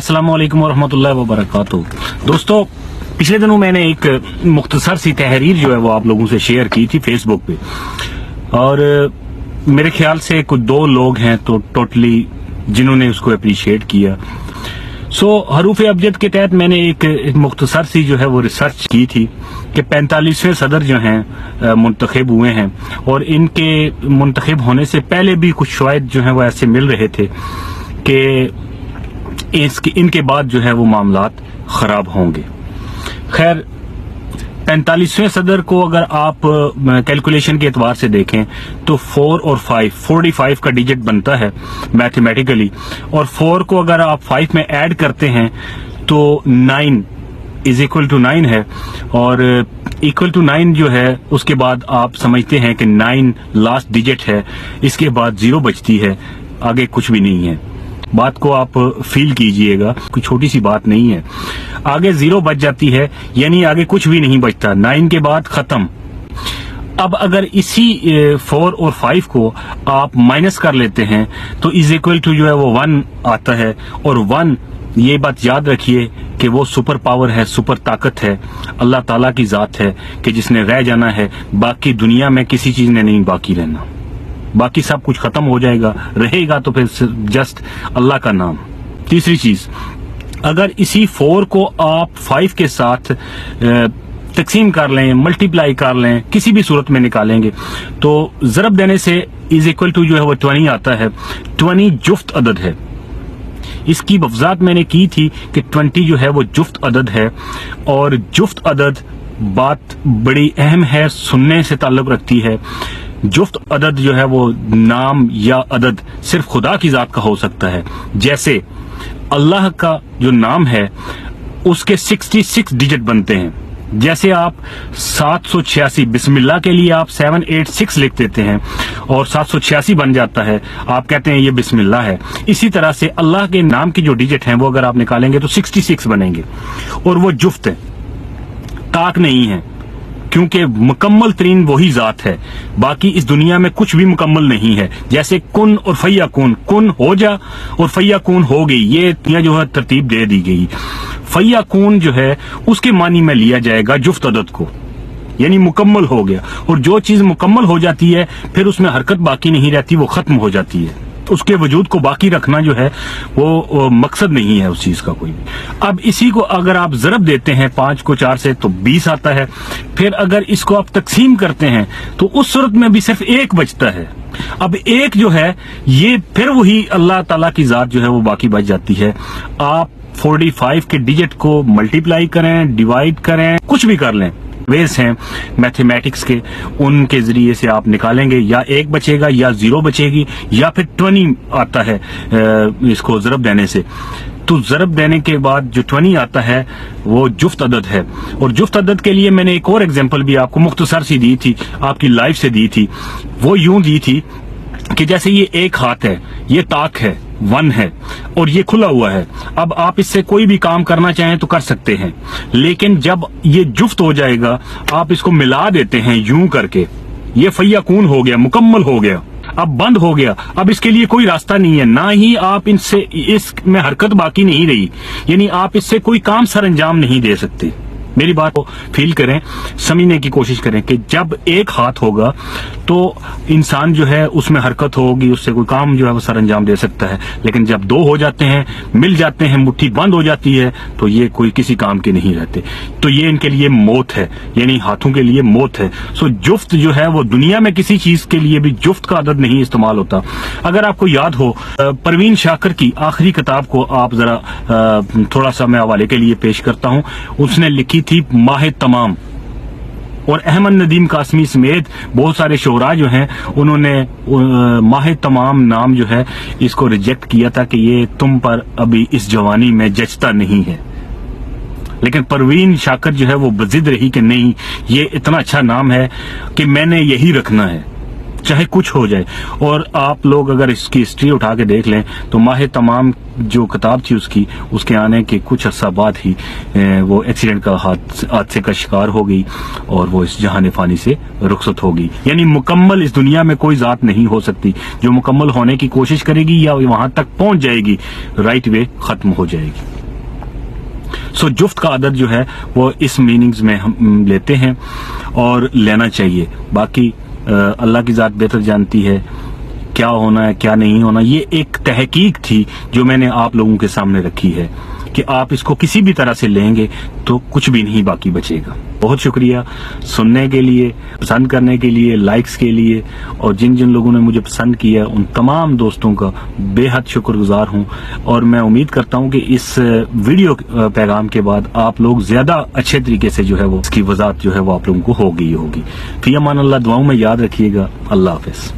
अस्सलामु अलैकुम वरहमतुल्लाहि वबरकातुहू। दोस्तों, पिछले दिनों मैंने एक मुख्तसर सी तहरीर जो है वो आप लोगों से शेयर की थी फेसबुक पे, और मेरे ख्याल से कुछ 2 लोग हैं तो टोटली जिन्होंने उसको अप्रिशिएट किया। हरूफ अबजद के तहत मैंने एक मुख्तसर सी जो है वो रिसर्च की थी कि 45वें सदर जो हैं मुंतखब हुए हैं, और इनके मुंतखब होने से पहले भी कुछ शवाहिद जो हैं वो ऐसे मिल रहे थे कि इनके बाद जो है वो मामलात खराब होंगे। खैर, 45वें सदर को अगर आप कैलकुलेशन के एतबार से देखें तो 4 और 5 45 का डिजिट बनता है मैथमेटिकली, और 4 को अगर आप 5 में ऐड करते हैं तो 9 इज इक्वल टू 9 है, और इक्वल टू 9 जो है उसके बाद आप समझते हैं कि 9 लास्ट डिजिट है, इसके बाद 0 बचती है, आगे कुछ भी नहीं है। बात को आप फील कीजिएगा, कोई छोटी सी बात नहीं है। आगे 0 बच जाती है, यानी आगे कुछ भी नहीं बचता, 9 के बाद खत्म। अब अगर इसी 4 और 5 को आप माइनस कर लेते हैं तो इज इक्वल टू जो है वो 1 आता है, और 1 ये बात याद रखिए कि वो सुपर पावर है, सुपर ताकत है, अल्लाह ताला की जात है कि जिसने रह जाना है, बाकी दुनिया में किसी चीज ने नहीं बाकी रहना, बाकी सब कुछ खत्म हो जाएगा, रहेगा तो फिर जस्ट अल्लाह का नाम। तीसरी चीज, अगर इसी 4 को आप 5 के साथ तकसीम कर लें, मल्टीप्लाई कर लें, किसी भी सूरत में निकालेंगे तो जरब देने से इज इक्वल टू जो है वो 20 आता है। 20 जुफ्त अदद है। इसकी वजाहत मैंने की थी कि 20 जो है वो जुफ्त अदद है, और जुफ्त अदद बात बड़ी अहम है, सुनने से ताल्लुक रखती है। जुफ्त अदद जो है वो नाम या अदद सिर्फ खुदा की जात का हो सकता है। जैसे अल्लाह का जो नाम है उसके 66 डिजिट बनते हैं। जैसे आप 786 बिस्मिल्लाह के लिए आप 786 लिख देते हैं और 786 बन जाता है, आप कहते हैं ये बिस्मिल्लाह है। इसी तरह से अल्लाह के नाम की जो डिजिट हैं वो अगर आप निकालेंगे तो 66 बनेंगे, और वो जुफ्त है, ताक नहीं है, क्योंकि मुकम्मल तरीन वही जात है। बाकी इस दुनिया में कुछ भी मुकम्मल नहीं है। जैसे कुन और फय्याकून, कुन हो जा और फय्याकून हो गई, ये जो है तरतीब दे दी गई। फय्याकून जो है उसके मानी में लिया जाएगा जुफ्त अदद को, यानी मुकम्मल हो गया, और जो चीज मुकम्मल हो जाती है फिर उसमें हरकत बाकी नहीं रहती, वो खत्म हो जाती है। उसके वजूद को बाकी रखना जो है वो मकसद नहीं है उस चीज का कोई भी। अब इसी को अगर आप जरब देते हैं 5 को 4 से तो 20 आता है। फिर अगर इसको आप तकसीम करते हैं तो उस सूरत में भी सिर्फ 1 बचता है। अब 1 जो है ये फिर वही अल्लाह ताला की जात जो है वो बाकी बच जाती है। आप 45 के डिजिट को मल्टीप्लाई करें, डिवाइड करें, कुछ भी कर लें, वेज हैं मैथमेटिक्स के, उनके जरिए से आप निकालेंगे, या 1 बचेगा या 0 बचेगी, या फिर 20 आता है इसको जरब देने से। तो जरब देने के बाद जो 20 आता है वो जुफ्त अदद है। और जुफ्त अदद के लिए मैंने एक और एग्जांपल भी आपको मुख्तसर सी दी थी, आपकी लाइफ से दी थी। वो यूं दी थी कि जैसे ये एक हाथ है, ये ताक है, 1 है, और ये खुला हुआ है। अब आप इससे कोई भी काम करना चाहें तो कर सकते हैं, लेकिन जब ये जुफ्त हो जाएगा आप इसको मिला देते हैं यूं करके, ये फय्याकून हो गया, मुकम्मल हो गया, अब बंद हो गया। अब इसके लिए कोई रास्ता नहीं है, ना ही आप इनसे इसमें हरकत बाकी नहीं रही, यानी आप इससे कोई काम सर अंजाम नहीं दे सकते। मेरी बात को फील करें, समझने की कोशिश करें कि जब 1 हाथ होगा तो इंसान जो है उसमें हरकत होगी, उससे कोई काम जो है वो सर अंजाम दे सकता है, लेकिन जब 2 हो जाते हैं, मिल जाते हैं, मुट्ठी बंद हो जाती है, तो ये कोई किसी काम के नहीं रहते। तो ये इनके लिए मौत है, यानी हाथों के लिए मौत है। जुफ्त जो है वो दुनिया में किसी चीज के लिए भी जुफ्त का अदद नहीं इस्तेमाल होता। अगर आपको याद हो, परवीन शाकर की आखिरी किताब को आप जरा थोड़ा सा मैं हवाले के लिए पेश करता हूं। उसने लिखी थी माह तमाम, और अहमद नदीम कासमी समेत बहुत सारे शोरा जो हैं उन्होंने माह तमाम नाम जो है इसको रिजेक्ट किया था कि ये तुम पर अभी इस जवानी में जचता नहीं है। लेकिन परवीन शाकर जो है वो बजिद रही कि नहीं, ये इतना अच्छा नाम है कि मैंने यही रखना है। چاہے کچھ ہو جائے. اور آپ لوگ اگر اس کی ہسٹری اٹھا کے دیکھ لیں تو ماہ تمام جو کتاب تھی اس کے آنے کے کچھ عرصہ بعد ہی وہ ایکسیڈنٹ کا حادثے کا شکار ہو گئی اور وہ اس جہان فانی سے رخصت ہوگی. یعنی مکمل اس دنیا میں کوئی ذات نہیں ہو سکتی. جو مکمل ہونے کی کوشش کرے گی یا وہاں تک پہنچ جائے گی رائٹ وے ختم ہو جائے گی. سو جفت کا عدد جو ہے وہ اس میننگز میں ہم لیتے ہیں اور لینا چاہیے. باقی اللہ کی ذات بہتر جانتی ہے کیا ہونا ہے کیا نہیں ہونا. یہ ایک تحقیق تھی جو میں نے آپ لوگوں کے سامنے رکھی ہے کہ آپ اس کو کسی بھی طرح سے لیں گے تو کچھ بھی نہیں باقی بچے گا. بہت شکریہ سننے کے لیے, پسند کرنے کے لیے, لائکس کے لیے, اور جن جن لوگوں نے مجھے پسند کیا ان تمام دوستوں کا بے حد شکر گزار ہوں. اور میں امید کرتا ہوں کہ اس ویڈیو پیغام کے بعد آپ لوگ زیادہ اچھے طریقے سے جو ہے وہ اس کی وضاحت جو ہے وہ آپ لوگوں کو ہوگی. فی امان اللہ. دعاؤں میں یاد رکھیے گا. اللہ حافظ.